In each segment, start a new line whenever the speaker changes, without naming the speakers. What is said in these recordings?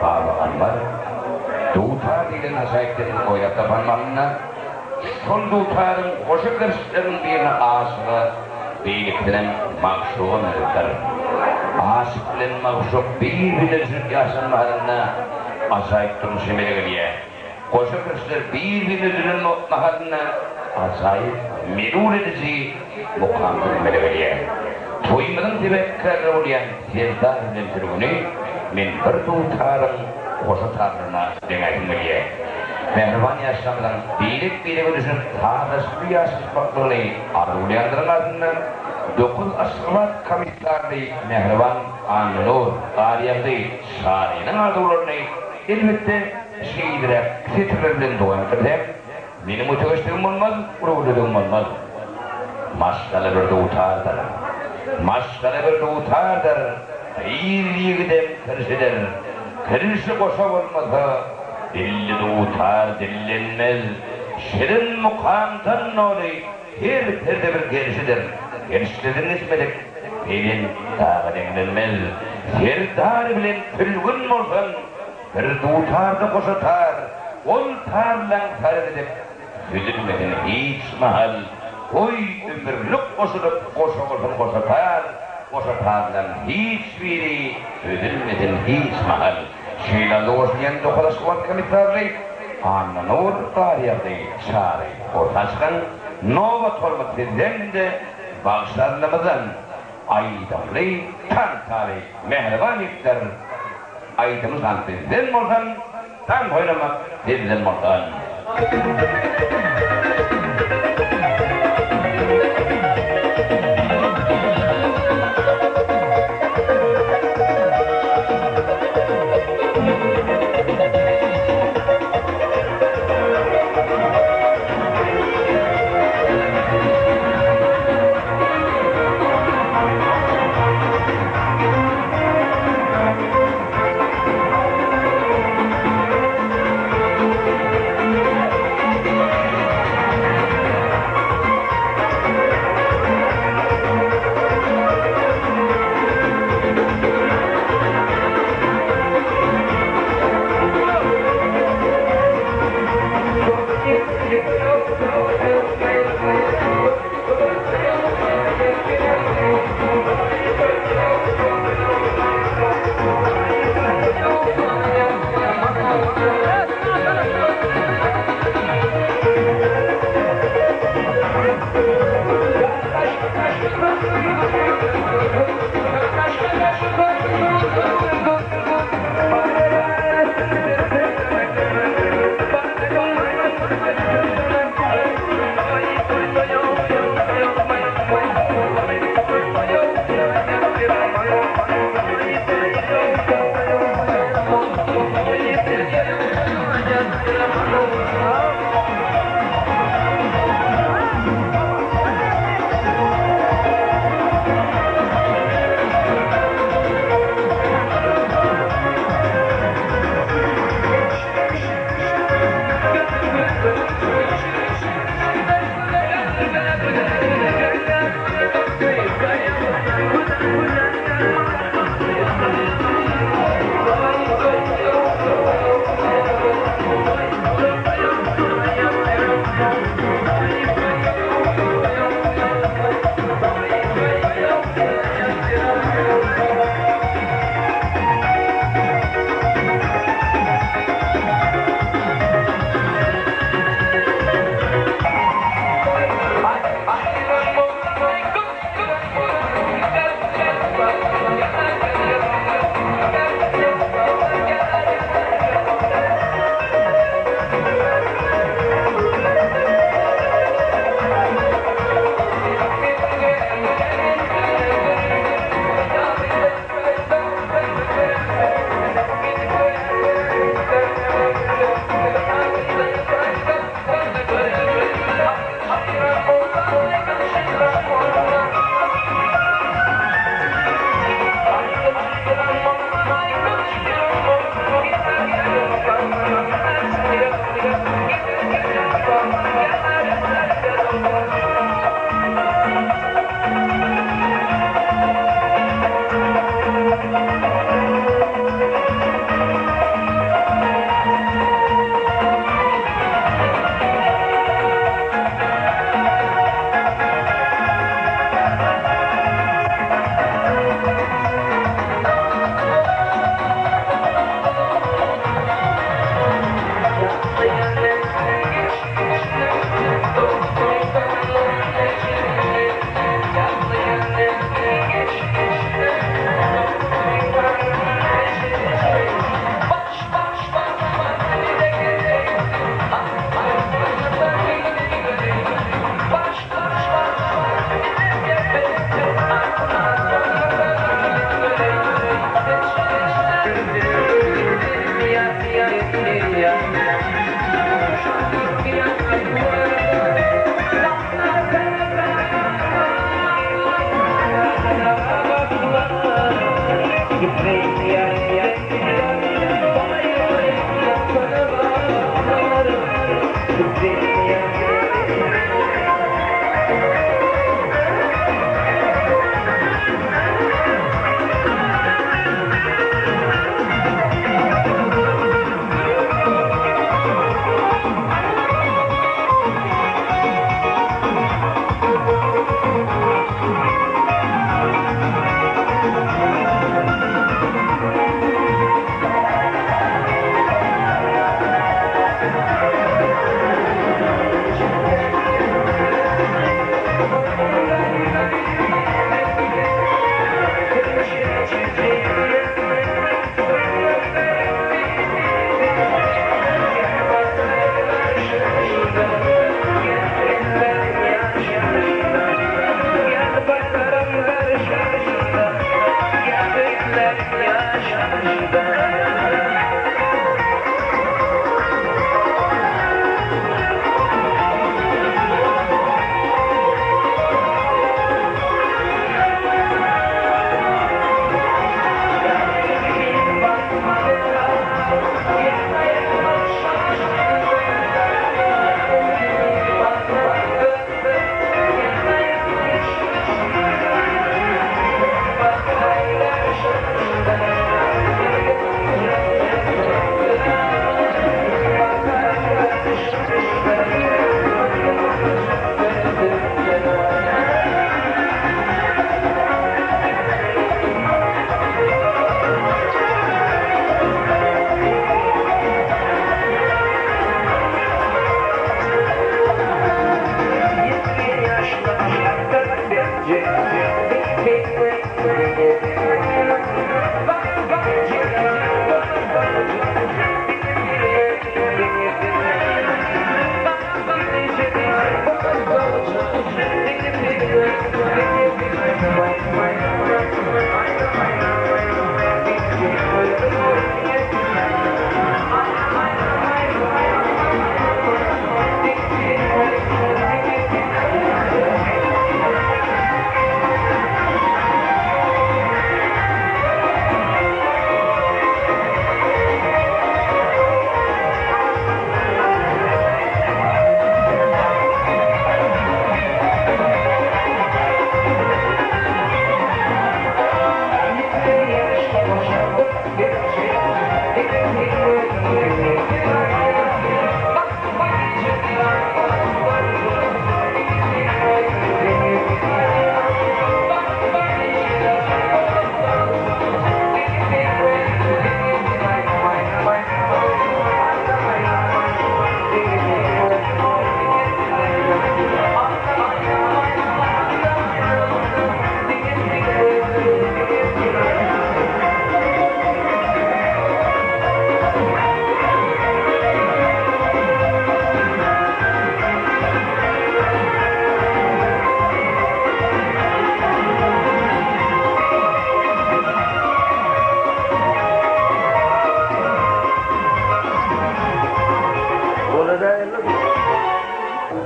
Bağlamanlar, Doğutar dilin asayetlerini koyup tapanmanına, son Doğutar'ın koşu kırışlarının birine aşığı beyliktiren mağşuğun öldür. Aşık bilen mağşuğ birbirine yaşanmalarına asayet durmuş emeliye. Koşu kırışlar birbirine mahalına asayet merul edici mukamdır emeliye. Toymadın tebekkarı olayan sezdar bilen türgünü, men bir Doğutar'ın koşu tarlığına deneyimliye. Mehriban yaşamadan beylik düşün tartışlı yaşışmaklığını arzulayandırın ardından 9 aşkıvat kamitlarını Mehriban Anlur, Ariyazı, Şari'nin arzularını elbette şehidire titrlerden doğanıdır hem benim uçağıştığım olmaz, uğurladığım olmaz. Maşkalı bir Doğutar'dır. Maşkalı bir Doğutar'dır. İyiliğiden kırışıdır. Kırışı koşa olmazsa dilli Doğutar dillenmez. Şirin mukamdan nori her perde bir gelişidir. Gelişlerden ismedik. Pelin dağı denlenmez. Serdar bilen tülgün olsan bir Doğutar'da koşatar. Ol tarlan sarı edip üzülmeden hiç mahal. Oy ömürlük koşulup koşa koşatar. Koşatardan hiçbiri üzülmeden hiç mahal. Şiilan'da oşlayan dokulaşıvat kamitlarlı Anlur, Ariyazı, Şari ortaşkan Nova Tormat Tezem'de bağışlarlamızdan Aydamlı, Tantari, Mehriban İftar Aydamızdan Tezem olsan tam oynamak Tezem olsan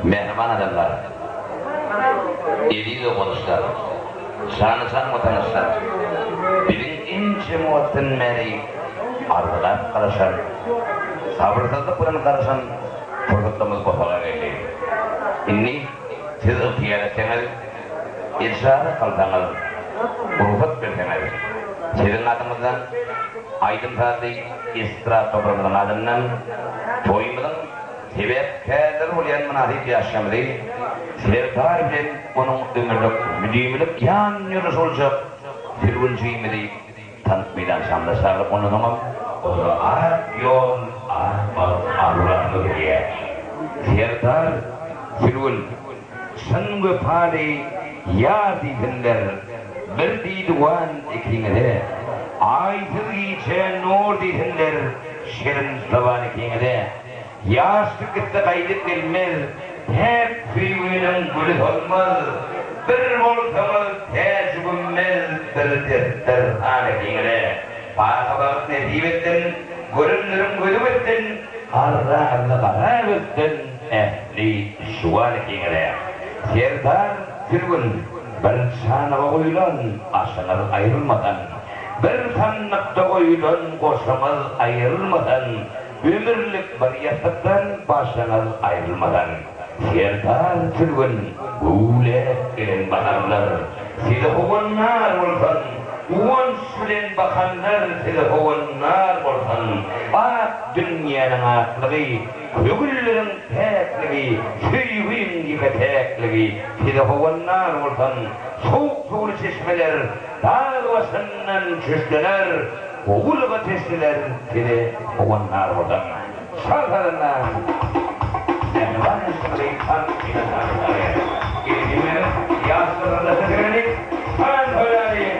Mehriban adamlar, eliyle konuşlar, şanı vatandaşlar, birin ince muvattın meri, ardılar karışan, sabırsızlık buranı karışan, fırsatımız boşalar eyleyim. İnni, siz ıhtiyar etseniz, irşadı kalsanız, ruhsat verseniz, sizin adımızdan, aydın saati, istirahat toprağımızın adından, toyumuzun, sebep kâder olayan münasip yaşamı değil, sevdar bilen onun ömürlük, müdümlük yan yürüs olacak, filvuncuyu değil, tanıtmaydan şamlaşarlık onu tamam, o da ağır yol, ağırlıklı diye. Sevdar, filvun, şıngı pâli, yâ diydinler, bir diydivan ikliğine, aydın içe nur diydinler, şirin zavan ikliğine, yaşlıkta kaydıp gelmez, hep filminin gülü olmaz, bir voltamız tecrübümüz bir defter hanekine. Bağabağıt nesibettin, görünürüm gözübettin, kara bettin, ehli şuvalekine. Serdar filmin bir şanıva koyulan, aşınız ayrılmadan, bir sanlıkta koyulan, koşamız ayrılmadan, ömürlük bir yasaktan başlanır ayrılmadan. Serdar filmin böyle gelen bakanlar, size hovanlar olsan, uvan süren bakanlar size hovanlar olsan, bak dünyanın aklığı, kögüllerin tekliği, süyüğün gibi tekliği, size hovanlar olsan, soğuk sulu çeşmeler, dağ başından çöşteler, oğul ateşliler size hovanlar olsan. Şarkılarından Mehriban esnafı tanıtıyla tanıtıyla gelişimi yaşlarında seferlik ben öğreneyim.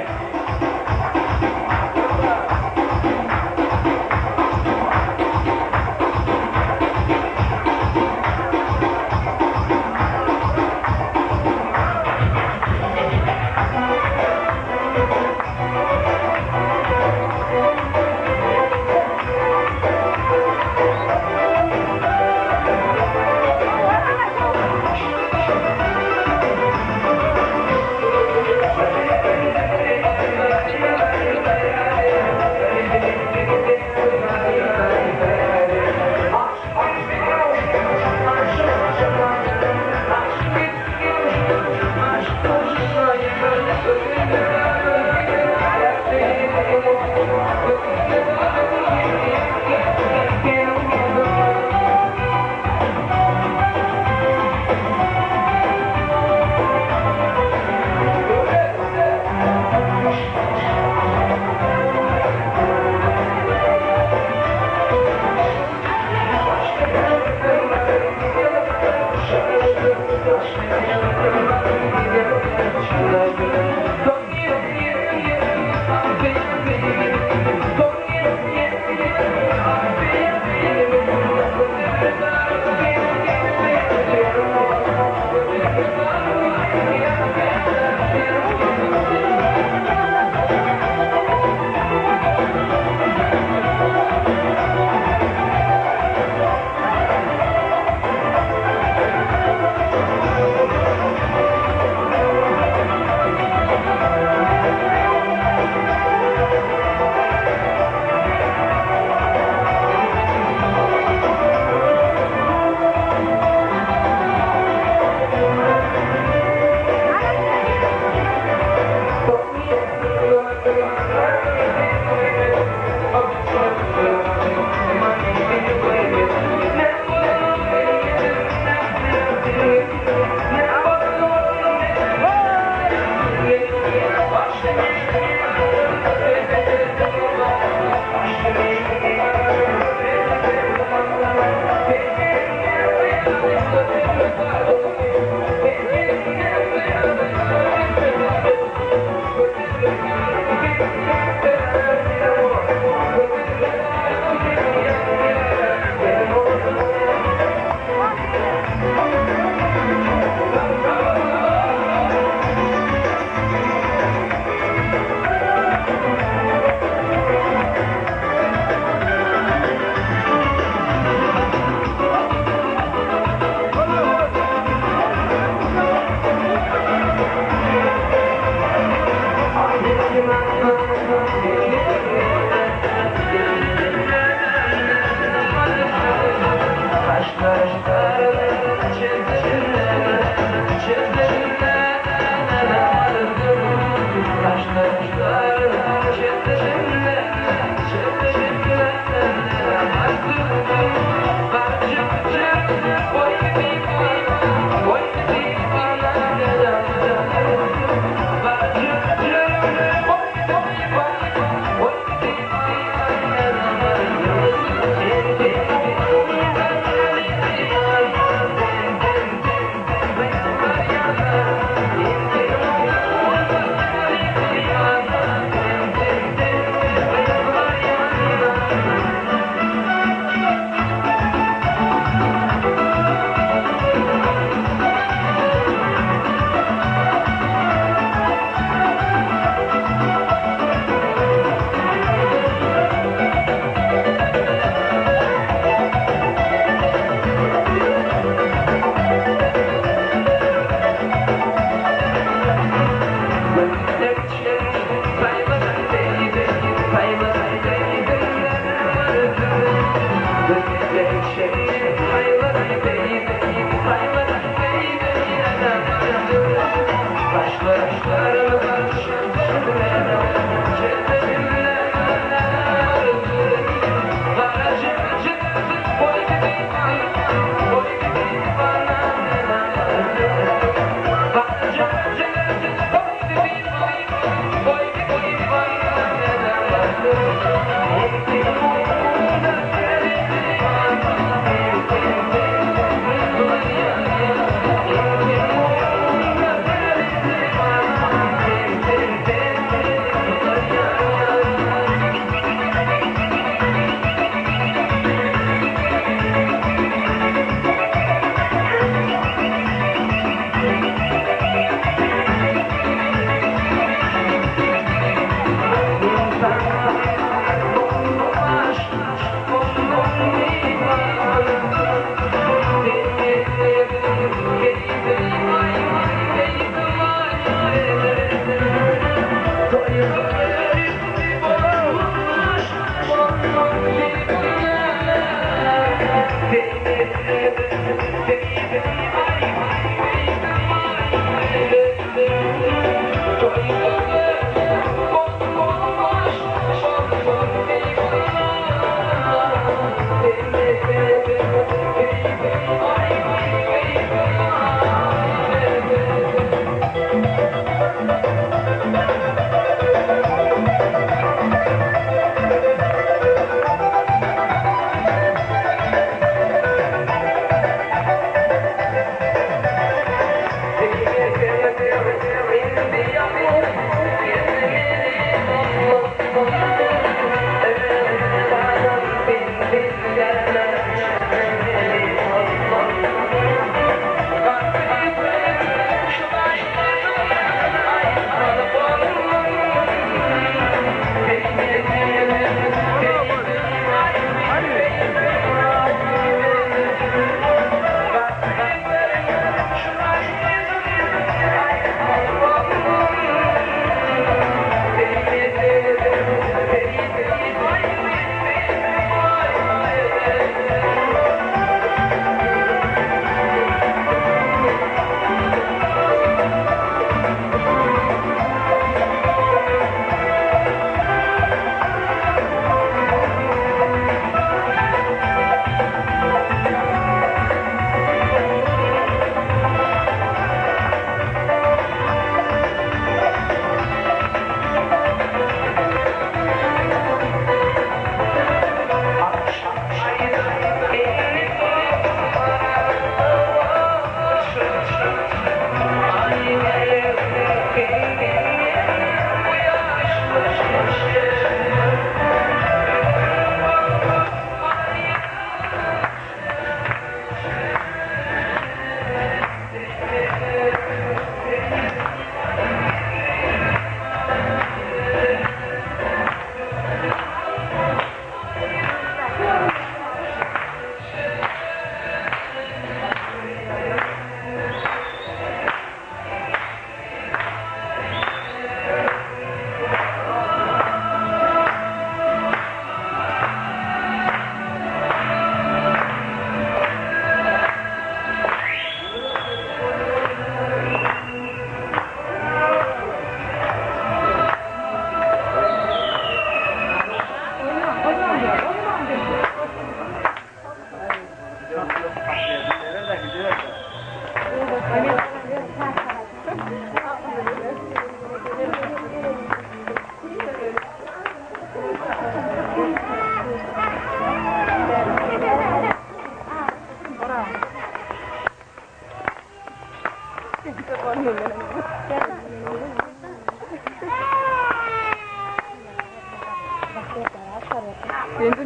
Endi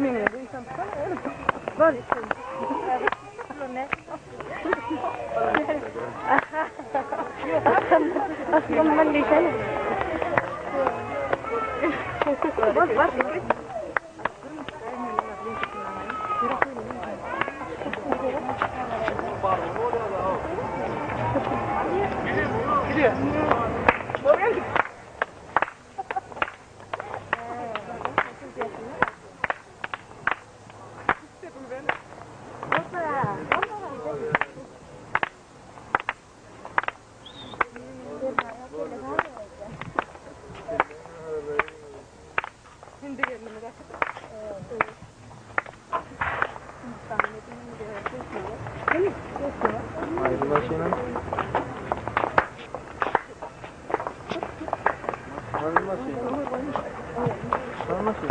men endi inson bor. Aslında geçelim. Bak. Gidiyor. Oraya git. Orang masih.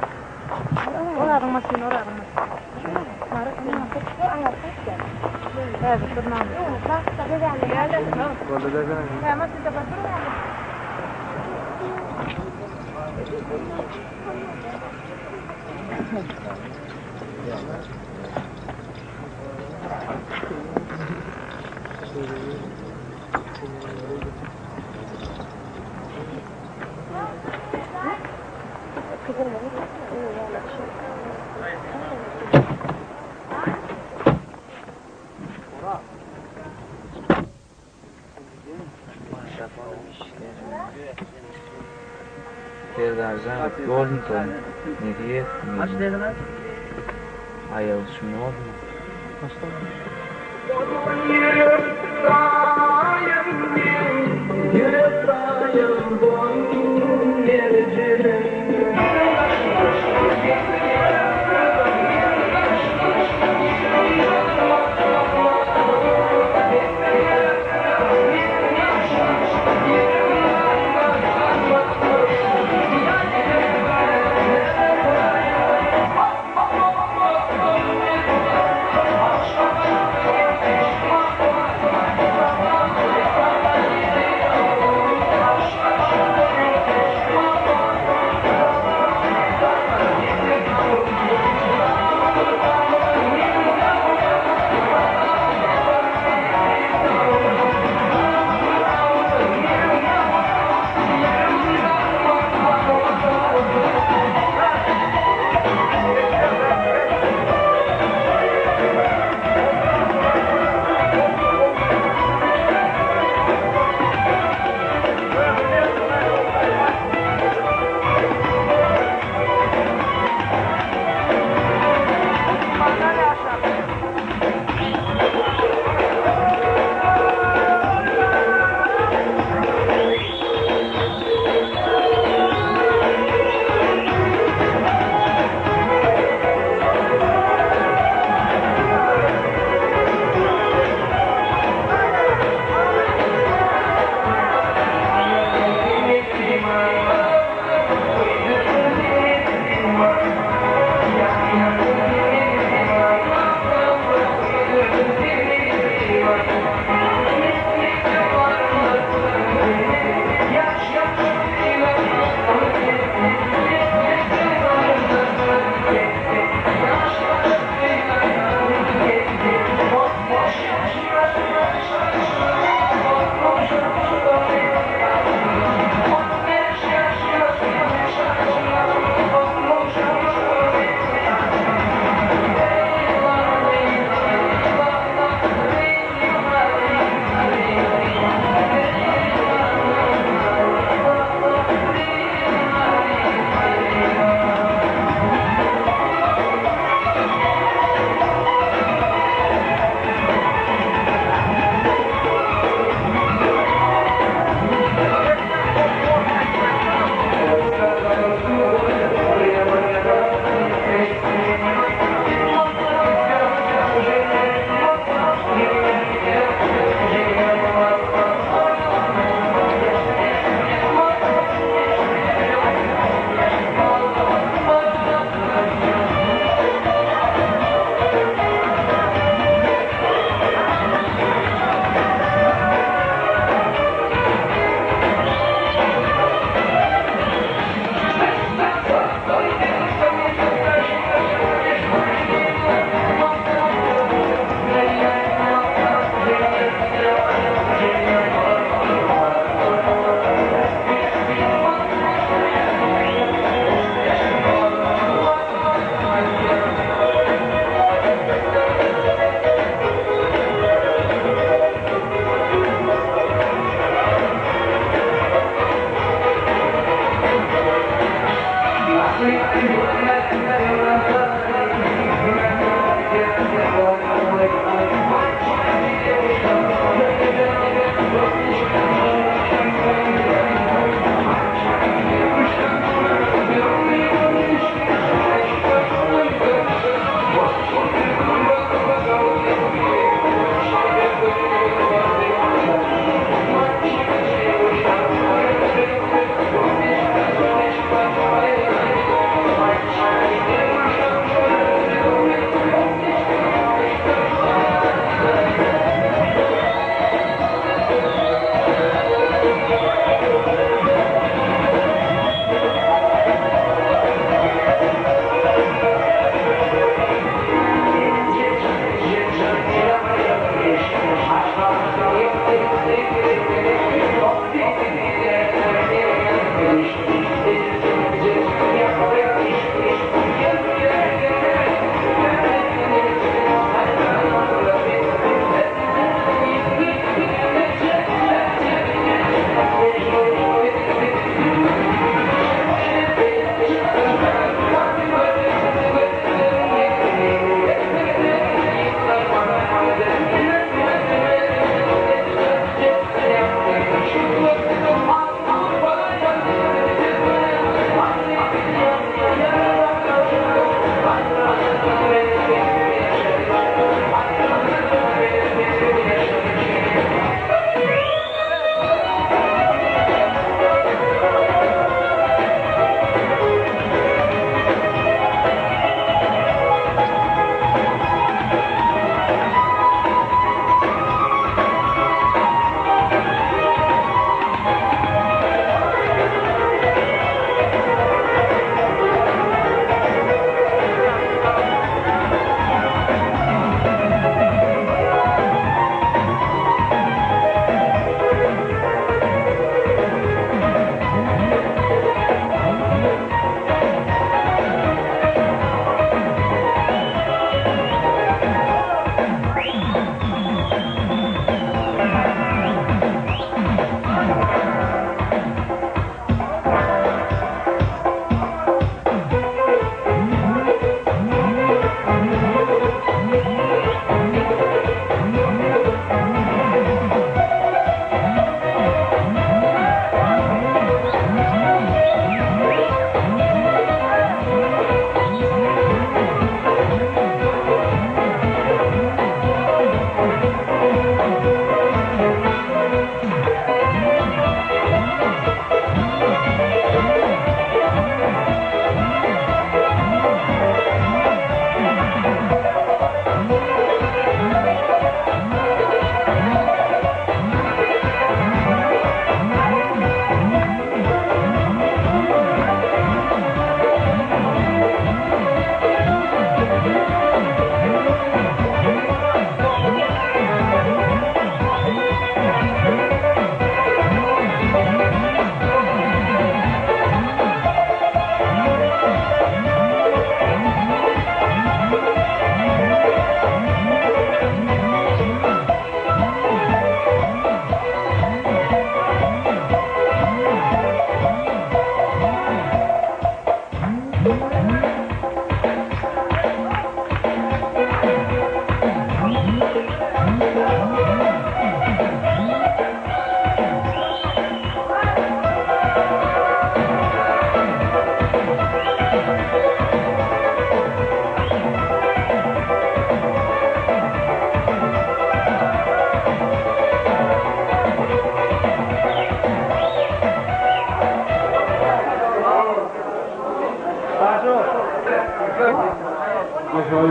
Peyzajlar Golden ne diye? Kaç dedin? Ayol şunu oldu mu?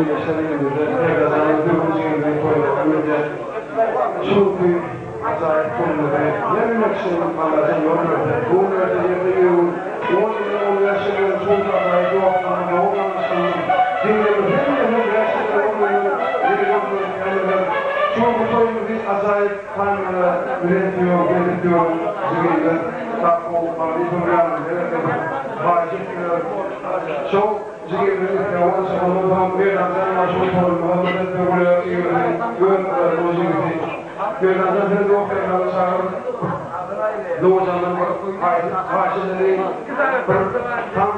böyle yaşadığımızda ne kazandığımız gibi koyduğumuzda çok büyük acayip konuları yemek için anlatın yorumlarda bunlarda yapıyor 10 yaşında çok acayip yoklarında olmamışsın dinlemek hem yaşında olmuyor çok koyduğumuz biz acayip kanunlara üretiyor, belirtiyor zirgeyler takma olmalı, programları vacip çok zirgeyler onun sonunda bir nazar maşur Muhammed'e buraya güvenler olacak Gönderden de okuyanlar çağırır. Doğucan'ın karşıları tam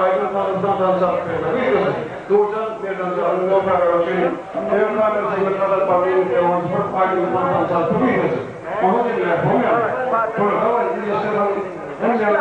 aydın tanrısından çağırır. Doğucan birden çağırır. Okuyanlar için ev kamerasını kadar parlayıp evansıp aydın tanrısından çağırır. Onun için yapamıyor. Burada var. İlişkiler hem de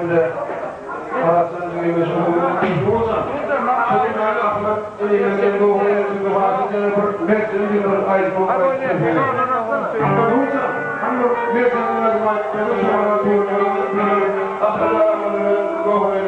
önünde Hasan Cüyme Şuhur'un olsan. Şuhur'un Ahmet Elimizden Doğu'ya çünkü Vasıfçı'nın bir Mersin'in bir ayet olmak istiyor. Olsan, hangi Mersin'in bir ayet olmak istiyor. Ahmet Doğu'ya